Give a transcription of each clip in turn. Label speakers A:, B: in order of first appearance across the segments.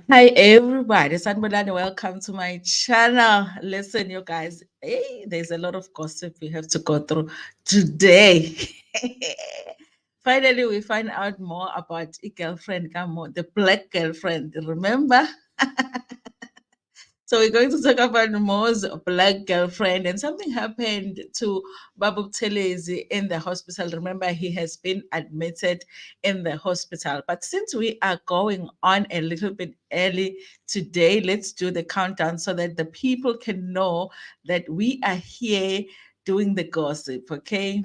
A: Hi everybody, Sanbolani, welcome to my channel. Listen, you guys, hey, there's a lot of gossip we have to go through today. Finally, we find out more about a girlfriend, the black girlfriend. Remember? So we're going to talk about Mo's black girlfriend, and something happened to Buthelezi in the hospital. Remember, he has been admitted in the hospital. But since we are going on a little bit early today, let's do the countdown so that the people can know that we are here doing the gossip, okay?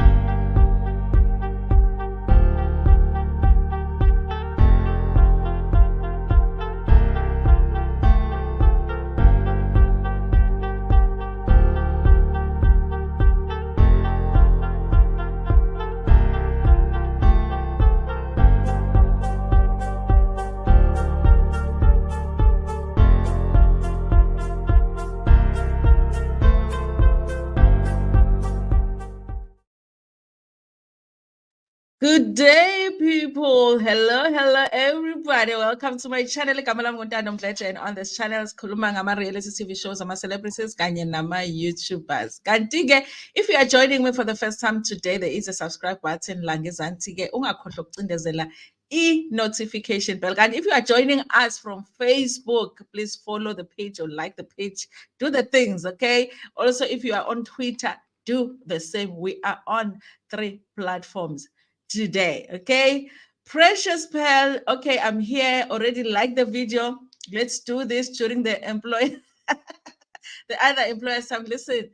A: Good day, people. Hello, everybody. Welcome to my channel. And on this channel, sikhuluma ngama-reality TV shows, ama-celebrities, kanye nama-YouTubers. Kanti-ke, if you are joining me for the first time today, there is a subscribe button. Langezanti-ke, ungakhohlwa ukucindezela i-notification bell. And if you are joining us from Facebook, please follow the page or like the page. Do the things, okay? Also, if you are on Twitter, do the same. We are on 3 platforms today, okay? Precious Pearl, okay, I'm here, already like the video. Let's do this during the employee, the other employer's time. Listen,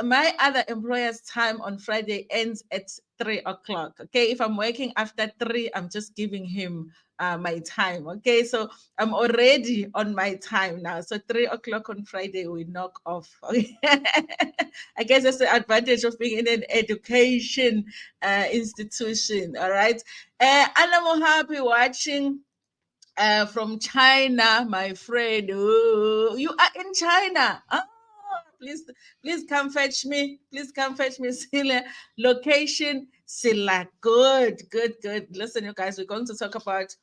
A: my other employer's time on Friday ends at 3 o'clock, okay? If I'm working after 3, I'm just giving him my time, okay? So I'm already on my time now. So 3 o'clock on Friday, we knock off. Okay? I guess that's the advantage of being in an education institution, all right? I'm happy watching from China, my friend. Oh, you are in China. Oh, please come fetch me. Please come fetch me. Sila. Location, Sila. Good. Listen, you guys, we're going to talk about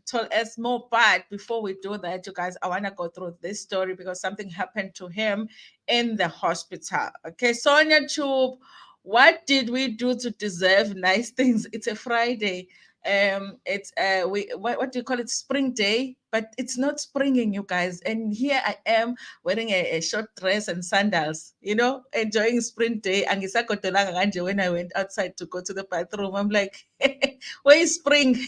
A: told us more, but before we do that, you guys, I want to go through this story because something happened to him in the hospital. Okay, Sonia Tube, what did we do to deserve nice things? It's a Friday. It's we what do you call it, spring day, but it's not springing, you guys, and here I am wearing a short dress and sandals, enjoying spring day. And when I went outside to go to the bathroom, I'm like, where is spring?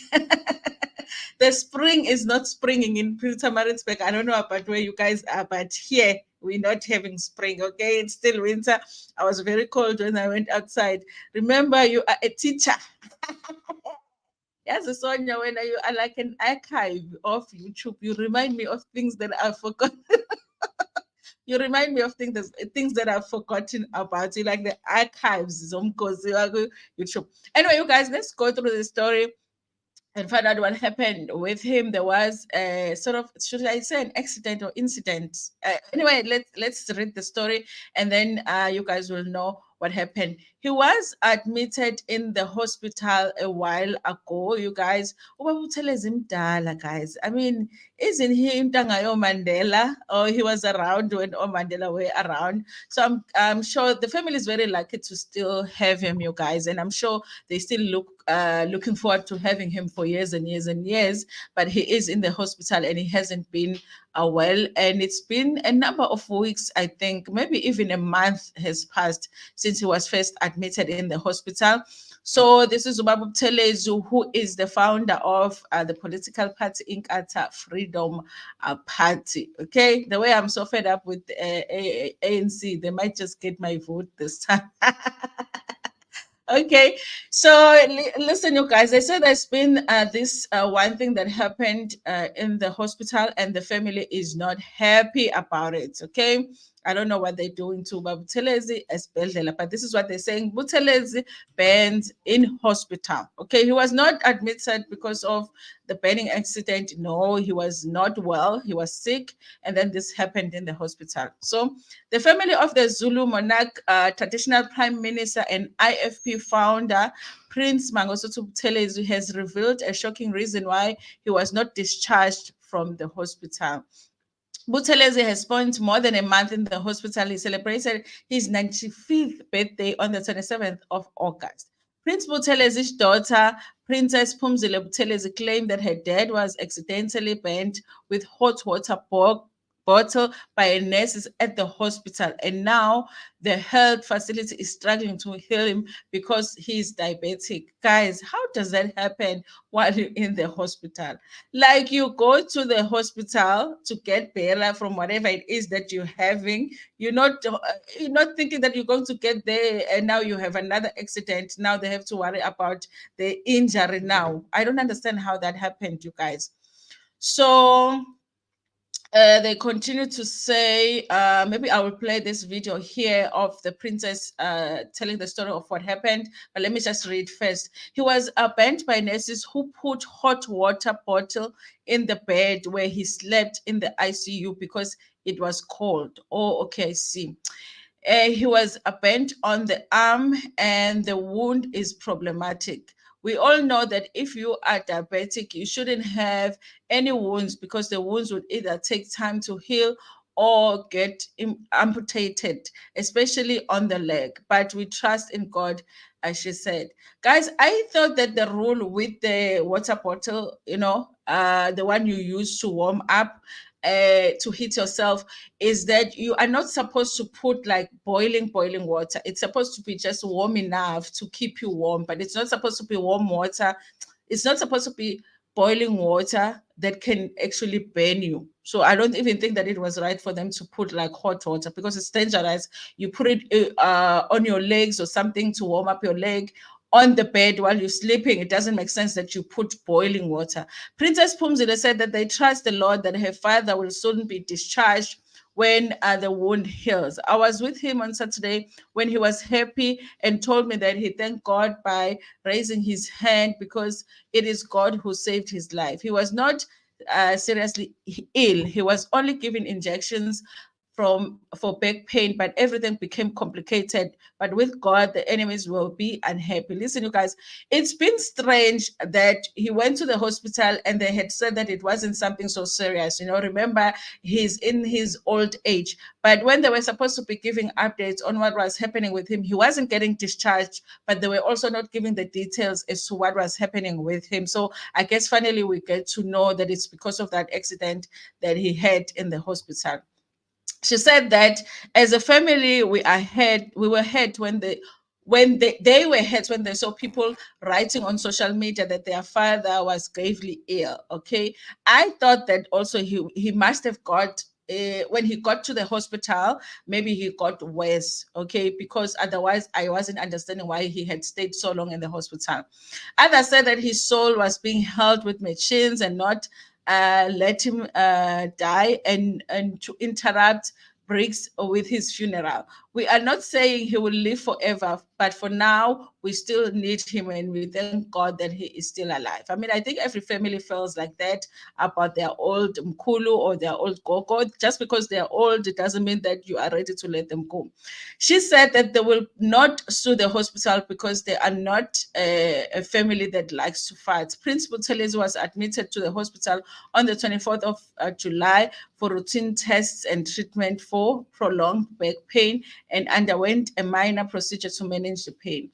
A: The spring is not springing in Pietermaritzburg. I don't know about where you guys are, but here we're not having spring. Okay, it's still winter. I was very cold when I went outside. Remember, you are a teacher. Yes, Sonia, when you are like an archive of YouTube, you remind me of things that I forgot. You remind me of things that I've forgotten about. You like the archives, YouTube. Anyway, you guys, let's go through the story and find out what happened with him. There was a sort of, should I say, an accident or incident? Anyway, let's read the story, and then you guys will know what happened. He was admitted in the hospital a while ago, you guys. Ubabuthelezi mdala, guys. I mean, isn't he Mtangayo Mandela? Or he was around when Mandela were around. So I'm sure the family is very lucky to still have him, you guys, and I'm sure they still looking forward to having him for years and years and years. But he is in the hospital and he hasn't been well, and it's been a number of weeks, I think, maybe even a month has passed since he was first admitted in the hospital. So this is Buthelezi, who is the founder of the political party Inkatha Freedom Party. Okay, the way I'm so fed up with ANC, they might just get my vote this time. Okay, so listen, you guys. I said there's been this one thing that happened in the hospital, and the family is not happy about it. Okay, I don't know what they're doing to Buthelezi esibhedlela, but this is what they're saying. Buthelezi burned in hospital. Okay, he was not admitted because of the burning accident. No, he was not well. He was sick, and then this happened in the hospital. So the family of the Zulu monarch, traditional prime minister, and IFP founder, Prince Mangosuthu Buthelezi, has revealed a shocking reason why he was not discharged from the hospital. Buthelezi has spent more than a month in the hospital. He celebrated his 95th birthday on the 27th of August. Prince Buthelezi's daughter, Princess Pumzile Buthelezi, claimed that her dad was accidentally burnt with hot water bottle by nurses at the hospital, and now the health facility is struggling to heal him because he's diabetic. Guys, how does that happen while you're in the hospital? Like, you go to the hospital to get better from whatever it is that you're having. You're not thinking that you're going to get there and now you have another accident. Now they have to worry about the injury. Now I don't understand how that happened, you guys. So they continue to say, maybe I will play this video here of the princess telling the story of what happened, but let me just read first. He was burnt by nurses who put hot water bottle in the bed where he slept in the ICU because it was cold. Oh, okay, I see. He was bent on the arm and the wound is problematic. We all know that if you are diabetic, you shouldn't have any wounds because the wounds would either take time to heal or get amputated, especially on the leg. But we trust in God, as she said. Guys, I thought that the rule with the water bottle, the one you use to warm up, to heat yourself, is that you are not supposed to put like boiling water. It's supposed to be just warm enough to keep you warm, but it's not supposed to be warm water. It's not supposed to be boiling water that can actually burn you. So I don't even think that it was right for them to put like hot water because it's dangerous. You put it on your legs or something to warm up your leg on the bed while you're sleeping. It doesn't make sense that you put boiling water. Princess Pumzile said that they trust the Lord that her father will soon be discharged when the wound heals. I was with him on Saturday when he was happy and told me that he thanked God by raising his hand because it is God who saved his life. He was not seriously ill. He was only given injections for back pain, but everything became complicated. But with God, the enemies will be unhappy. Listen, you guys, it's been strange that he went to the hospital and they had said that it wasn't something so serious. Remember, he's in his old age. But when they were supposed to be giving updates on what was happening with him, he wasn't getting discharged, but they were also not giving the details as to what was happening with him. So I guess finally we get to know that it's because of that accident that he had in the hospital. She said that as a family we were hurt they were hurt when they saw people writing on social media that their father was gravely ill. Okay, I thought that also he must have got when he got to the hospital, maybe he got worse. Okay, because otherwise I wasn't understanding why he had stayed so long in the hospital. Others said that his soul was being held with machines and not let him die and to interrupt breaks with his funeral. We are not saying he will live forever, but for now, we still need him and we thank God that he is still alive. I mean, I think every family feels like that about their old Mkulu or their old Gogo. Just because they're old, it doesn't mean that you are ready to let them go. She said that they will not sue the hospital because they are not a family that likes to fight. Prince Buthelezi was admitted to the hospital on the 24th of July for routine tests and treatment for prolonged back pain and underwent a minor procedure to manage the pain.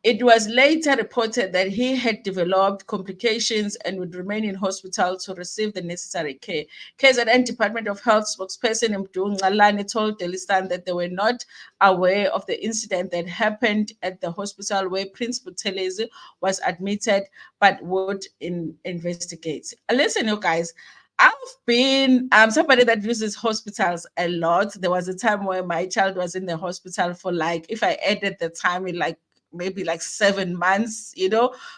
A: It was later reported that he had developed complications and would remain in hospital to receive the necessary care. KZN Department of Health spokesperson Mdu Ngalani told Daily Star that they were not aware of the incident that happened at the hospital where Prince Buthelezi was admitted, but would investigate. Listen, you guys, I've been somebody that uses hospitals a lot. There was a time where my child was in the hospital for like, if I added the time in like maybe like 7 months,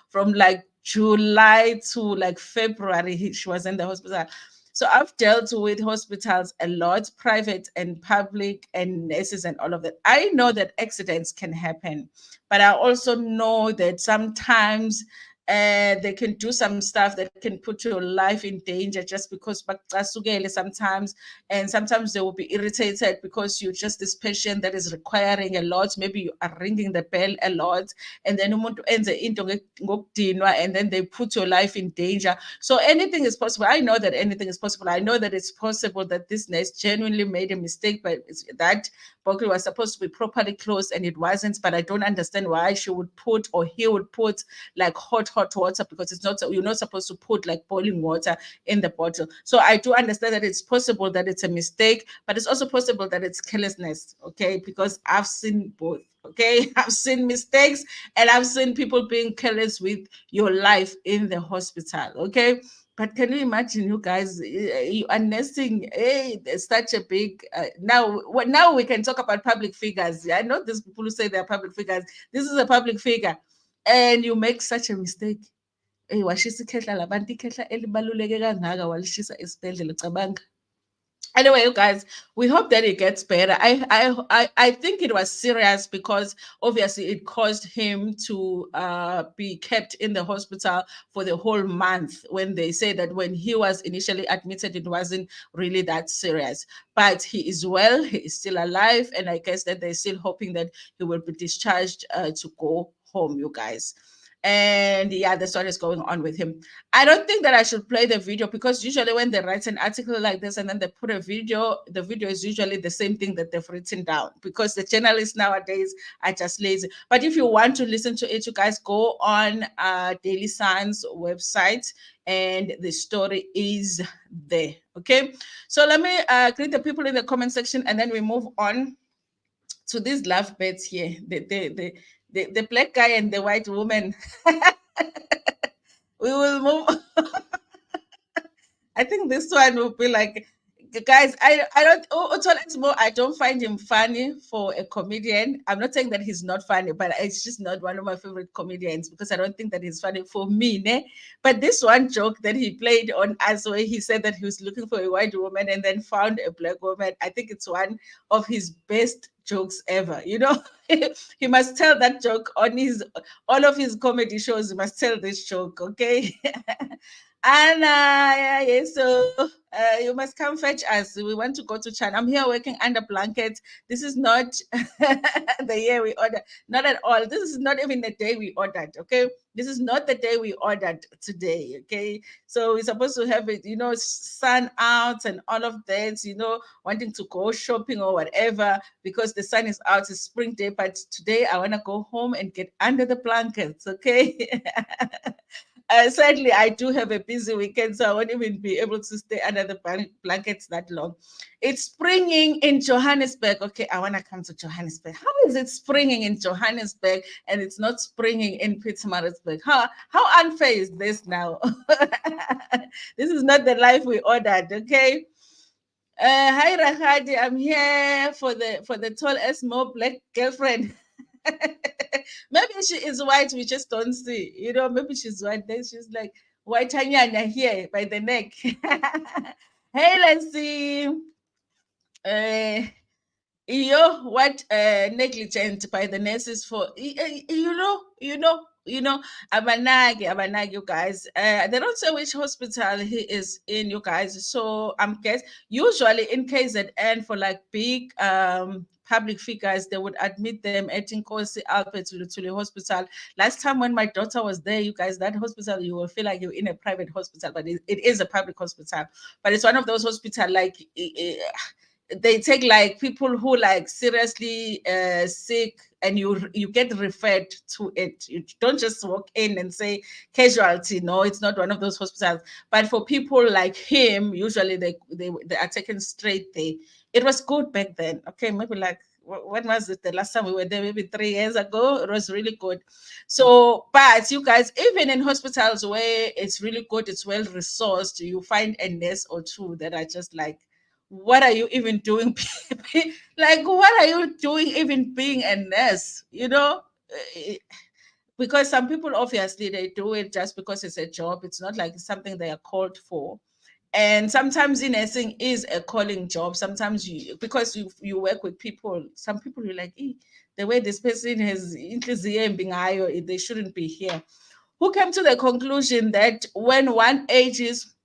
A: from like July to like February, she was in the hospital. So I've dealt with hospitals a lot, private and public, and nurses and all of that. I know that accidents can happen, but I also know that sometimes They can do some stuff that can put your life in danger just because sometimes, and sometimes they will be irritated because you're just this patient that is requiring a lot. Maybe you are ringing the bell a lot, and then umuntu enze into ngokudinwa, and then they put your life in danger. So anything is possible. I know that anything is possible. I know that it's possible that this nurse genuinely made a mistake, but that buckle was supposed to be properly closed and it wasn't. But I don't understand why she would put, or he would put, like hot water, because it's not, you're not supposed to put like boiling water in the bottle. So I do understand that it's possible that it's a mistake, but it's also possible that it's carelessness. Okay, because I've seen both. Okay, I've seen mistakes and I've seen people being careless with your life in the hospital. Okay, but can you imagine, you guys, you are nursing, hey, there's such a big, now we can talk about public figures. I know these people who say they're public figures. This is a public figure, and you make such a mistake. Hey, washisa ikhehla labantu, ikhehla elibaluleke kangaka walishisa esibhedlela, cabanga. Anyway, you guys, we hope that it gets better. I think it was serious because obviously it caused him to be kept in the hospital for the whole month, when they say that when he was initially admitted, it wasn't really that serious. But he is well, he is still alive, and I guess that they're still hoping that he will be discharged to go home, you guys. And yeah, that's what is going on with him. I don't think that I should play the video, because usually when they write an article like this and then they put a video, the video is usually the same thing that they've written down, because the journalists nowadays are just lazy. But if you want to listen to it, you guys go on Daily Sun's website and the story is there. Okay, so let me greet the people in the comment section and then we move on to these lovebirds here. The black guy and the white woman. We will move. I think this one will be like, guys, I don't find him funny for a comedian. I'm not saying that he's not funny, but it's just not one of my favorite comedians, because I don't think that he's funny for me. Ne? But this one joke that he played on us, where he said that he was looking for a white woman and then found a black woman, I think it's one of his best jokes ever. You know, he must tell that joke on all of his comedy shows. He must tell this joke, okay? Anna, yeah, so you must come fetch us. We want to go to China. I'm here working under blankets. This is not the year we ordered. Not at all. This is not even the day we ordered. Okay. This is not the day we ordered today. Okay. So we're supposed to have it, sun out and all of that, wanting to go shopping or whatever, because the sun is out. It's spring day. But today I want to go home and get under the blankets. Okay. Sadly, I do have a busy weekend, so I won't even be able to stay under the blankets that long. It's springing in Johannesburg. Okay, I want to come to Johannesburg. How is it springing in Johannesburg and it's not springing in Pietermaritzburg? How unfair is this now? This is not the life we ordered, okay? Hi Rahadi, I'm here for the tall Esmo black girlfriend. Maybe she is white, we just don't see. Maybe she's white. Then she's like white Anyanya here by the neck. Hey, let's see. What negligent by the nurses for Abanagi, you guys. They don't say which hospital he is in, you guys. So I'm guessing usually in KZN for like big public figures, they would admit them at Nkosi Albert Lutuli Hospital. Last time when my daughter was there, you guys, that hospital, you will feel like you're in a private hospital, but it is a public hospital. But it's one of those hospitals like they take like people who like seriously sick, and you get referred to it. You don't just walk in and say casualty. No, it's not one of those hospitals. But for people like him, usually they are taken straight there. It was good back then. Okay, maybe like, when was it? The last time we were there, maybe 3 years ago. It was really good. So, but you guys, even in hospitals where it's really good, it's well resourced, you find a nurse or two that are just like, what are you even doing? Like, what are you doing even being a nurse? Because some people, obviously, they do it just because it's a job. It's not like something they are called for. And sometimes nursing is a calling job. Sometimes because you work with people, some people you're like, the way this person has being they shouldn't be here. who came to the conclusion that when one ages,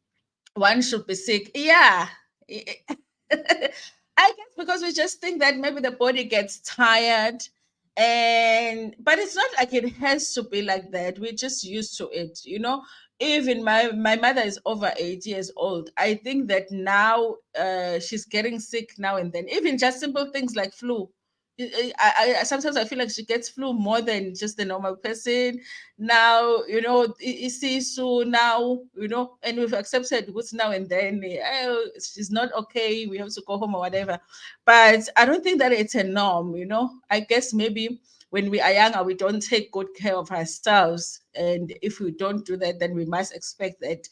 A: one should be sick. Yeah. I guess because we just think that maybe the body gets tired, and but it's not like it has to be like that. We're just used to it, you know. Even my mother is over 8 years old. I think that now she's getting sick now and then, even just simple things like flu. Sometimes I feel like she gets flu more than just the normal person. Now, you know, so now, you know, and we've accepted what's now and then, she's not okay, we have to go home or whatever. But I don't think that it's a norm, you know. I guess maybe when we are younger, we don't take good care of ourselves. And if we don't do that, then we must expect that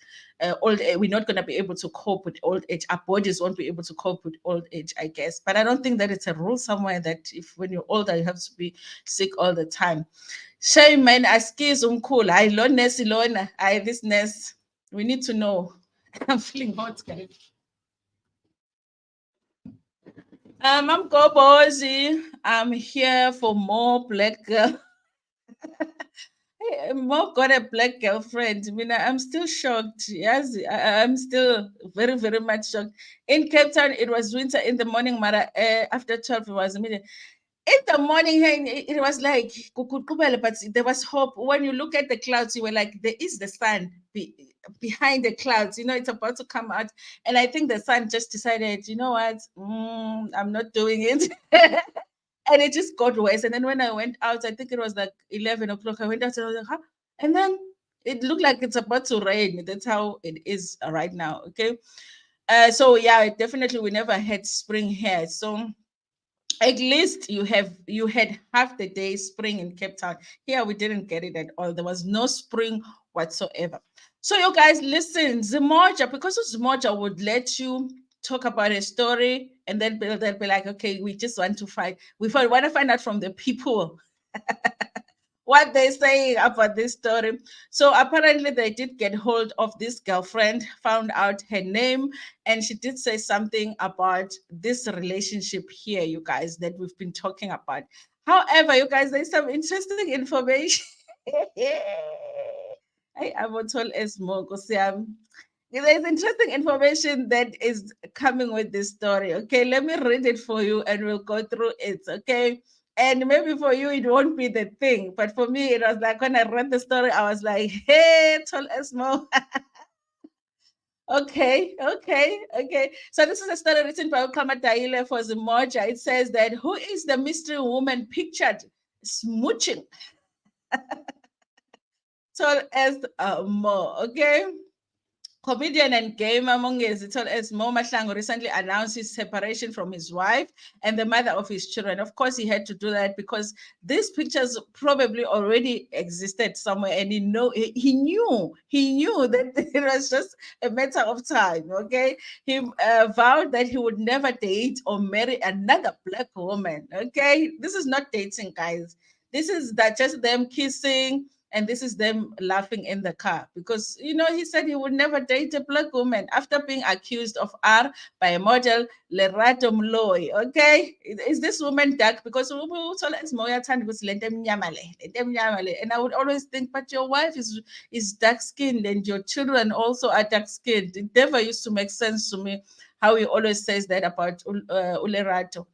A: we're not going to be able to cope with old age. Our bodies won't be able to cope with old age, I guess. But I don't think that it's a rule somewhere that if when you're older, you have to be sick all the time. Shame man, askiz umkhulu. Hayi lo nurse lona. Hayi this nurse. We need to know. I'm feeling hot, guys. I'm Gobozi. I'm here for more black girl. Hey, Mo got a black girlfriend. I mean, I'm still shocked. Yes, I'm still very, very much shocked. In Cape Town, it was winter in the morning, Mara. After 12, it was in the morning. Hey, it was like kukuqubela, but there was hope. When you look at the clouds, you were like, there is the sun behind the clouds. You know, it's about to come out. And I think the sun just decided, you know what? I'm not doing it. And it just got worse. And then when I went out, I think it was like 11 o'clock. I went out and I was like, huh? And then it looked like it's about to rain. That's how it is right now. Okay. So yeah, definitely we never had spring here. So at least you had half the day spring in Cape Town. Here we didn't get it at all. There was no spring whatsoever. So you guys listen, Zimoja, because Zimoja would let you talk about a story and then they'll be like, okay, we just want to find want to find out from the people what they're saying about this story. So apparently they did get hold of this girlfriend, found out her name, and she did say something about this relationship here, you guys, that we've been talking about. However, you guys, there's some interesting information. I'm told as more because there's interesting information that is coming with this story. Okay, let me read it for you and we'll go through it. Okay. And maybe for you, it won't be the thing. But for me, it was like when I read the story, I was like, hey, tell us more. Okay, okay, okay. So this is a story written by Okama Daile for Zimoja. It says that who is the mystery woman pictured smooching? Tell us more, okay? Comedian and gamer Mongezi told us Mo Mahlangu recently announced his separation from his wife and the mother of his children. Of course, he had to do that because these pictures probably already existed somewhere, and he knew that it was just a matter of time. Okay, he vowed that he would never date or marry another black woman. Okay, this is not dating, guys. This is that just them kissing, and this is them laughing in the car because you know he said he would never date a black woman after being accused of R by a model Lerato Mloy. Okay, is this woman dark? Because and I would always think, but your wife is dark skinned and your children also are dark skinned. It never used to make sense to me how he always says that about Ulerato.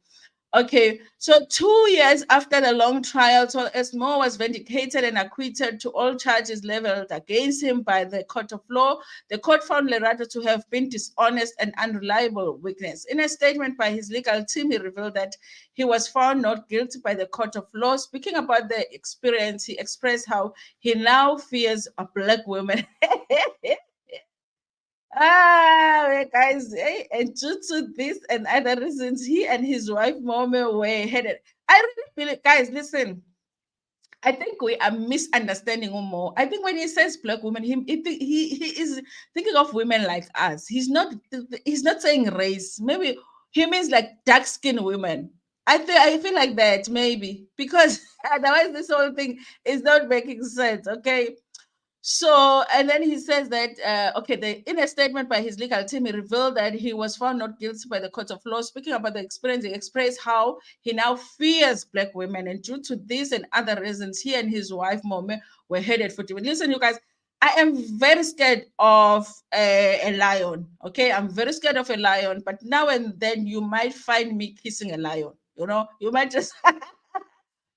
A: Okay, so 2 years after the long trial, so Esmo was vindicated and acquitted to all charges leveled against him by the court of law. The court found Lerato to have been dishonest and unreliable witness. In a statement by his legal team, he revealed that he was found not guilty by the court of law. Speaking about the experience, he expressed how he now fears a black woman. Guys, and due to this and other reasons, he and his wife Momo were headed. I really feel it, guys. Listen, I think we are misunderstanding Umo. I think when he says black woman, he is thinking of women like us. He's not saying race. Maybe he means like dark skinned women. I feel like that maybe because otherwise this whole thing is not making sense. Okay, So, and then he says that, in a statement by his legal team, he revealed that he was found not guilty by the court of law. Speaking about the experience, he expressed how he now fears Black women. And due to this and other reasons, he and his wife, Mome, were headed for TV. Listen, you guys, I am very scared of a lion. Okay, I'm very scared of a lion, but now and then you might find me kissing a lion. You know, you might just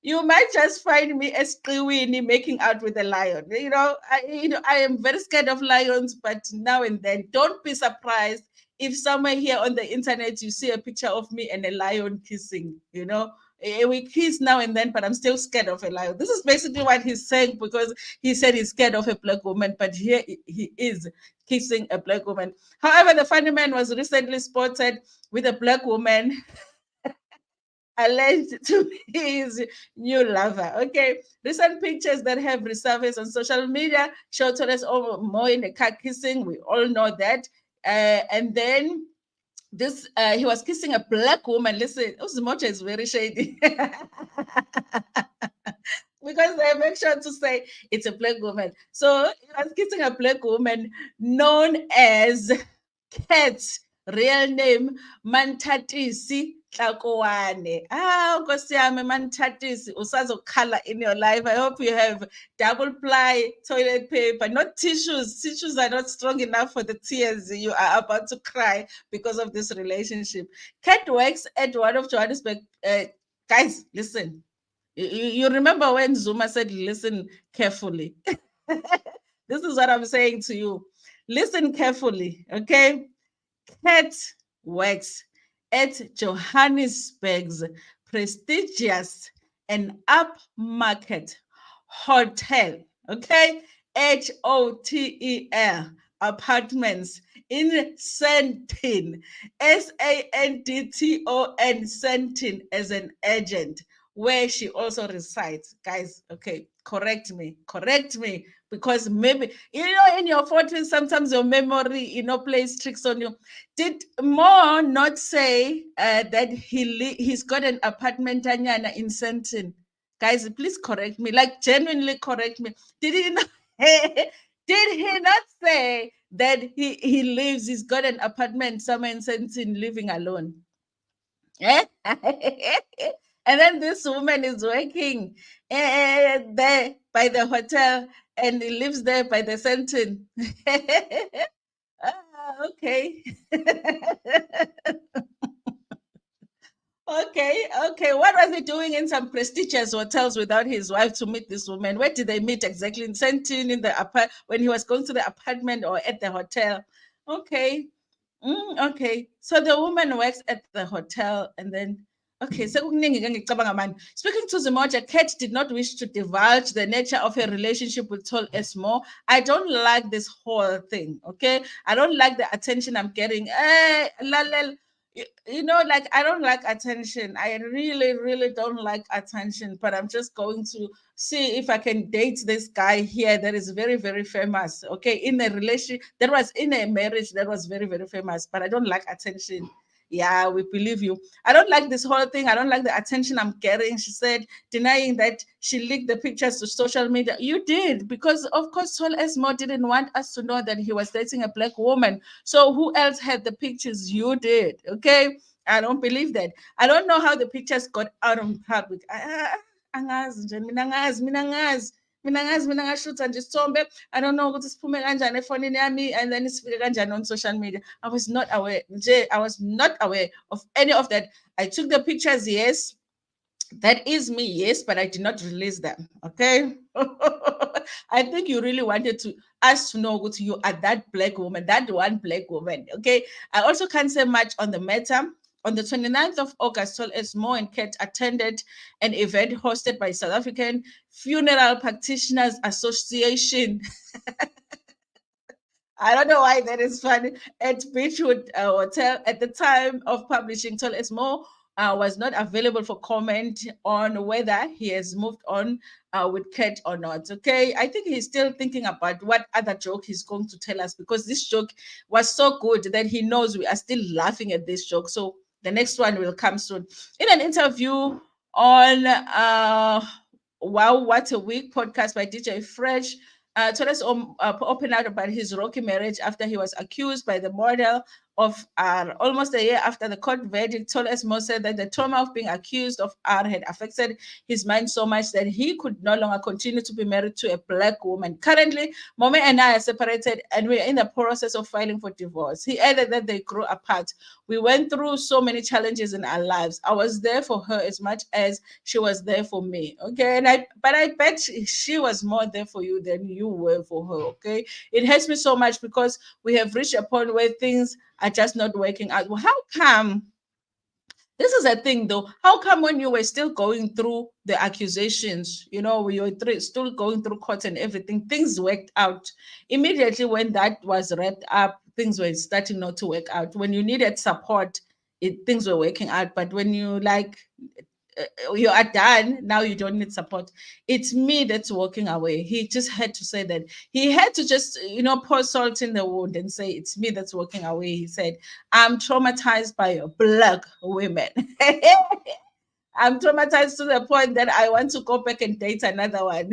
A: you might just find me as Winnie making out with a lion. I am very scared of lions, but now and then, don't be surprised if somewhere here on the internet you see a picture of me and a lion kissing. We kiss now and then, but I'm still scared of a lion. This is basically what he's saying, because he said he's scared of a Black woman, but here he is kissing a Black woman. However, the funny man was recently spotted with a Black woman alleged to be his new lover. Okay. Recent pictures that have resurfaced on social media show Toles more in the car kissing. We all know that. And then he was kissing a Black woman. Listen, Uzimocha is very shady. Because they make sure to say it's a Black woman. So he was kissing a Black woman known as Cat, real name Mantatisi Tlakowane. Nkosi yami Mantatisi, usazokhala in your life. I hope you have double ply toilet paper, not tissues. Tissues are not strong enough for the tears you are about to cry because of this relationship. Cat works at one of Johannesburg. Guys, listen. You remember when Zuma said, listen carefully? This is what I'm saying to you. Listen carefully, okay? Cat works at Johannesburg's prestigious and upmarket hotel, okay? HOTEL apartments in Sandton, Sandton, Sandton, as an agent, where she also resides. Guys, okay, correct me, because maybe, in your 40s, sometimes your memory, plays tricks on you. Did Mo not say that he's got an apartment in Sandton? Guys, please correct me, like genuinely correct me. Did he not, did he not say that he's got an apartment somewhere in Sandton living alone? Eh? And then this woman is working there by the hotel, and he lives there by the Sandton. Okay. Okay. What was he doing in some prestigious hotels without his wife to meet this woman? Where did they meet exactly? In Sandton, when he was going to the apartment, or at the hotel? Okay. Okay. So the woman works at the hotel, and then sekukuningi ke ngicabanga manje. Speaking to Zimoja, Kate did not wish to divulge the nature of her relationship with Tol Esmo. I don't like this whole thing, okay? I don't like the attention I'm getting. Like, I don't like attention. I really, really don't like attention, but I'm just going to see if I can date this guy here that is very, very famous. Okay, in a relationship that was in a marriage that was very, very famous, but I don't like attention. Yeah, we believe you. I don't like this whole thing. I don't like the attention I'm getting. She said, denying that she leaked the pictures to social media. You did, because of course Sol Esmo didn't want us to know that he was dating a Black woman. So who else had the pictures? You did. Okay. I don't believe that. I don't know how the pictures got out of public. Angazi nje, mina ngashutha nje isithombe. I don't know ukuthi siphume kanjani efonini yami, and then sifike kanjani on social media. I was not aware of any of that. I took the pictures, yes. That is me, yes, but I did not release them. Okay. I think you really wanted us to know what you are, that Black woman, that one Black woman. Okay. I also can't say much on the matter. On the 29th of August, Sol Esmo and Kate attended an event hosted by South African Funeral Practitioners Association. I don't know why that is funny. At Beachwood Hotel, at the time of publishing, Tol Esmo was not available for comment on whether he has moved on with Kate or not. Okay, I think he's still thinking about what other joke he's going to tell us, because this joke was so good that he knows we are still laughing at this joke. So the next one will come soon. In an interview on Wow What a Week podcast by DJ Fresh, Torres opened out about his rocky marriage after he was accused by the model of R. Almost a year after the court verdict, Torres Mo said that the trauma of being accused of R had affected his mind so much that he could no longer continue to be married to a black woman. Currently, Mome and I are separated and we are in the process of filing for divorce. He added that they grew apart. We went through so many challenges in our lives. I was there for her as much as she was there for me. Okay. But I bet she was more there for you than you were for her. Okay. It hurts me so much because we have reached a point where things are just not working out. Well, how come? This is a thing though. How come when you were still going through the accusations, you were still going through court and everything, things worked out? Immediately when that was wrapped up, things were starting not to work out. When you needed support, things were working out. But when you are done, now you don't need support. It's me that's walking away. He just had to say that. He had to just, pour salt in the wound and say, it's me that's walking away. He said, I'm traumatized by black women. I'm traumatized to the point that I want to go back and date another one.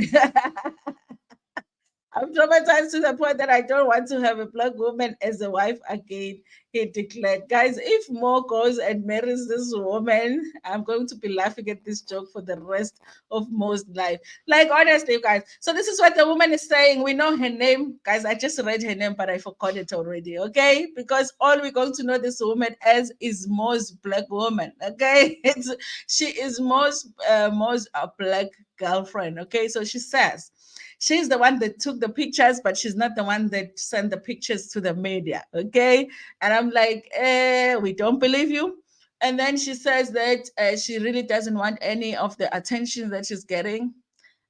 A: I'm traumatized to the point that I don't want to have a black woman as a wife again, he declared. Guys, if Mo goes and marries this woman, I'm going to be laughing at this joke for the rest of Mo's life. Like, honestly, guys. So, this is what the woman is saying. We know her name. Guys, I just read her name, but I forgot it already, okay? Because all we're going to know this woman as is Mo's black woman, okay? She is Mo's black girlfriend, okay? So, she says, she's the one that took the pictures, but she's not the one that sent the pictures to the media. Okay. And I'm like, we don't believe you. And then she says that she really doesn't want any of the attention that she's getting.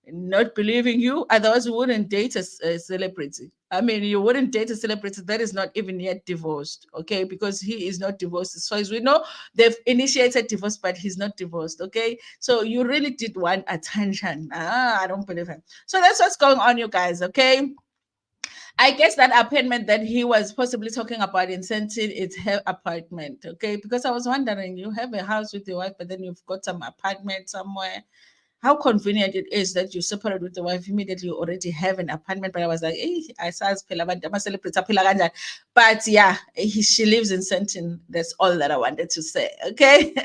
A: Not believing you, otherwise, you wouldn't date a celebrity. I mean, you wouldn't date a celebrity that is not even yet divorced, okay? Because he is not divorced. As far as we know, they've initiated divorce, but he's not divorced, okay? So you really did want attention. I don't believe him. So that's what's going on, you guys, okay? I guess that apartment that he was possibly talking about in Sentin, it's her apartment, okay? Because I was wondering, you have a house with your wife, but then you've got some apartment somewhere. How convenient it is that you separate with the wife immediately, you already have an apartment. But I was like, I saw but yeah, she lives in Sentin. That's all that I wanted to say. Okay.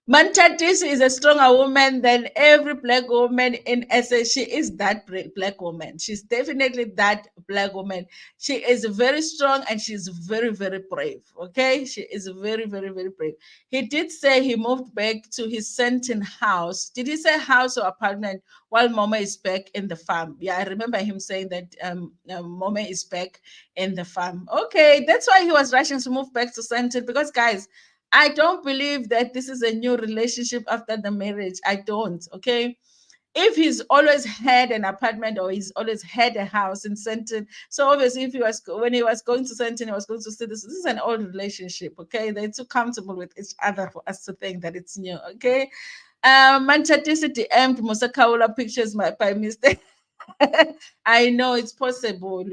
A: Mantatis is a stronger woman than every black woman in SA. She is that black woman. She's definitely that black woman. She is very strong and she's very, very brave. Okay. She is very, very, very brave. He did say he moved back to his Sentin house. Did he say house or apartment while Mama is back in the farm? Yeah, I remember him saying that Mama is back in the farm. Okay. That's why he was rushing to move back to Sentin because, guys, I don't believe that this is a new relationship after the marriage. I don't. Okay. If he's always had an apartment or he's always had a house in Sentin, so obviously if he was when he was going to Sentin, he was going to see this. This is an old relationship. Okay, they're too comfortable with each other for us to think that it's new. Okay, Manchester DM'd Musa Kaula pictures by mistake. I know it's possible,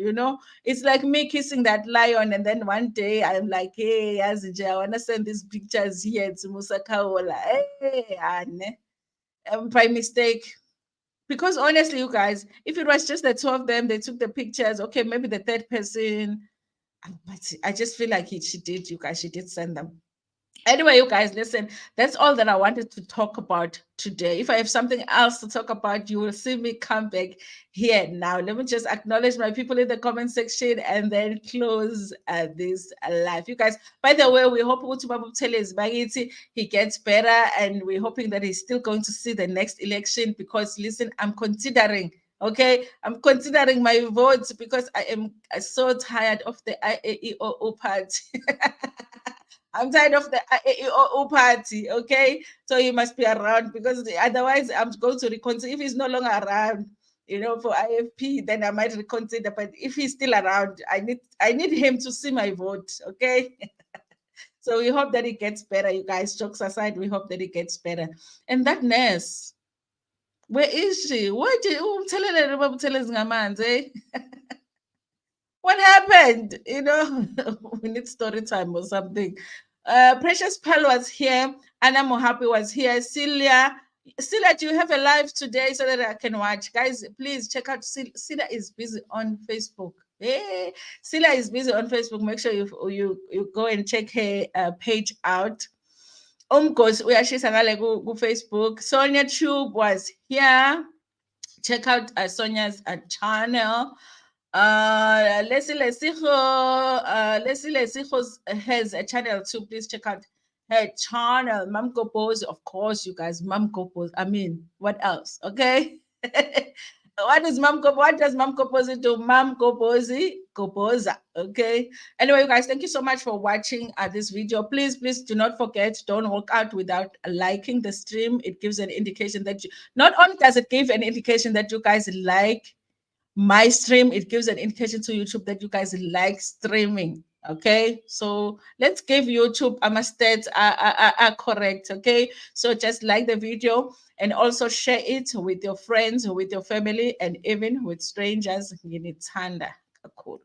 A: It's like me kissing that lion, and then one day I'm like, hey, Azija, I want to send these pictures here to Musa Kaola. Hey, Anne. By mistake. Because honestly, you guys, if it was just the two of them, they took the pictures, okay, maybe the third person. But I just feel like she did, you guys, she did send them. Anyway, you guys, listen, that's all that I wanted to talk about today. If I have something else to talk about, you will see me come back here now. Let me just acknowledge my people in the comment section and then close this live. You guys, by the way, we hope Buthelezi he gets better, and we're hoping that he's still going to see the next election because, listen, I'm considering. Okay, I'm considering my votes because I am so tired of the IAEO party. I'm tired of the IAEO party, okay? So he must be around because otherwise I'm going to reconsider. If he's no longer around, for IFP, then I might reconsider. But if he's still around, I need him to see my vote, okay? So we hope that it gets better, you guys. Jokes aside, we hope that it gets better. And that nurse, where is she? What did tell her? What happened? We need story time or something. Precious Pearl was here. Anna Mohapi was here. Celia, Sila, do you have a live today so that I can watch? Guys, please check out. Sila is busy on Facebook. Hey, Sila is busy on Facebook. Make sure you go and check her page out. Umgosi uyashisa ngale ku Facebook. Sonia Tube was here. Check out Sonia's channel. Leslie Lesiho has a channel too. Please check out her channel. Mam Kopozi, of course, you guys. Mam Kopozi. I mean, what else? Okay. What does Mam Kopozi do? Mam Kopozi Kopoza. Okay. Anyway, you guys, thank you so much for watching this video. Please do not forget, don't walk out without liking the stream. It gives an indication that you, not only does it give an indication that you guys like my stream, it gives an indication to YouTube that you guys like streaming. Okay, so let's give YouTube stats are correct. Okay, so just like the video and also share it with your friends, with your family, and even with strangers. Cool.